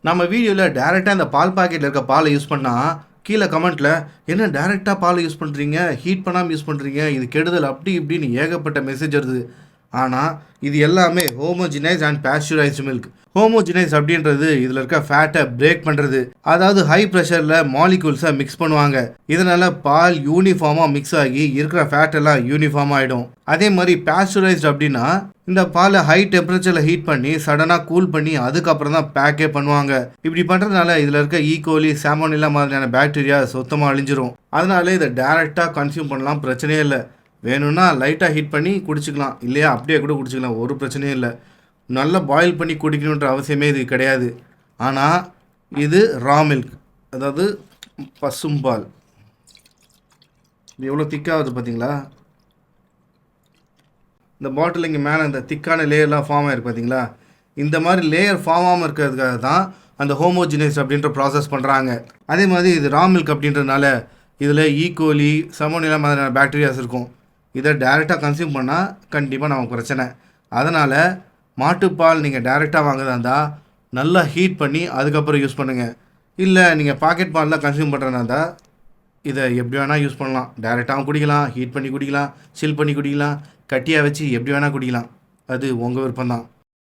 நம்ம வீடியோவில் டேரெக்டாக இந்த பால் பாக்கெட்டில் இருக்க பாலை யூஸ் பண்ணால் கீழே கமெண்ட்டில் என்ன டேரெக்டாக பாலை யூஸ் பண்ணுறீங்க, ஹீட் பண்ணாமல் யூஸ் பண்ணுறீங்க, இது கெடுதல் அப்படி இப்படின்னு ஏகப்பட்ட மெசேஜ் வருது. ஆனால் இது எல்லாமே ஹோமோஜினைஸ் அண்ட் பாஸ்சரைஸ்டு மில்க். ஹோமோஜினைஸ் அப்படின்றது இதில் இருக்க ஃபேட்டை பிரேக் பண்ணுறது. அதாவது ஹை ப்ரெஷரில் மாலிகூல்ஸை மிக்ஸ் பண்ணுவாங்க. இதனால் பால் யூனிஃபார்மாக மிக்ஸ் ஆகி இருக்கிற ஃபேட்டெல்லாம் யூனிஃபார்ம் ஆகிடும். அதே மாதிரி பாஸ்சரைஸ்டு அப்படின்னா இந்த பாலை ஹை டெம்பரேச்சரில் ஹீட் பண்ணி சடனாக கூல் பண்ணி அதுக்கப்புறம் தான் பேக்கே பண்ணுவாங்க. இப்படி பண்ணுறதுனால இதில் இருக்க ஈகோலி, சாமோனில்லா மாதிரியான பாக்டீரியா சுத்தமாக அழிஞ்சிரும். அதனால இதை டேரெக்டாக கன்சியூம் பண்ணலாம், பிரச்சனையே இல்லை. வேணும்னா லைட்டாக ஹீட் பண்ணி குடிச்சிக்கலாம், இல்லையா அப்படியே கூட குடிச்சிக்கலாம், ஒரு பிரச்சனையும் இல்லை. நல்லா பாயில் பண்ணி குடிக்கணுன்ற அவசியமே இது கிடையாது. ஆனால் இது ரா மில்க், அதாவது பசும்பால். இது எவ்வளோ திக்காகுது பார்த்தீங்களா? இந்த பாட்டில் இங்கே மேலே இந்த திக்கான லேயர்லாம் ஃபார்ம் ஆகிருக்கு பார்த்தீங்களா? இந்த மாதிரி லேயர் ஃபார்ம் ஆகாமல் இருக்கிறதுக்காக தான் அந்த ஹோமோஜினைஸ் அப்படின்ற ப்ராசஸ் பண்ணுறாங்க. அதே மாதிரி இது ரா மில்க் அப்படின்றதுனால இதில் ஈகோலி, சமோனிலா மாதிரியான பாக்டீரியாஸ் இருக்கும். இதை டேரெக்டாக கன்சியூம் பண்ணால் கண்டிப்பாக நமக்கு பிரச்சனை. அதனால் மாட்டுப்பால் நீங்கள் டேரெக்டாக வாங்குறதா இருந்தால் நல்லா ஹீட் பண்ணி அதுக்கப்புறம் யூஸ் பண்ணுங்கள். இல்லை நீங்கள் பாக்கெட் பால்லாம் கன்சியூம் பண்ணுறதா இருந்தால் இதை எப்படி வேணால் யூஸ் பண்ணலாம். டேரெக்டாகவும் குடிக்கலாம், ஹீட் பண்ணி குடிக்கலாம், சில் பண்ணி குடிக்கலாம், கட்டியாக வச்சு எப்படி வேணால் குடிக்கலாம். அது உங்கள் விருப்பம்தான்.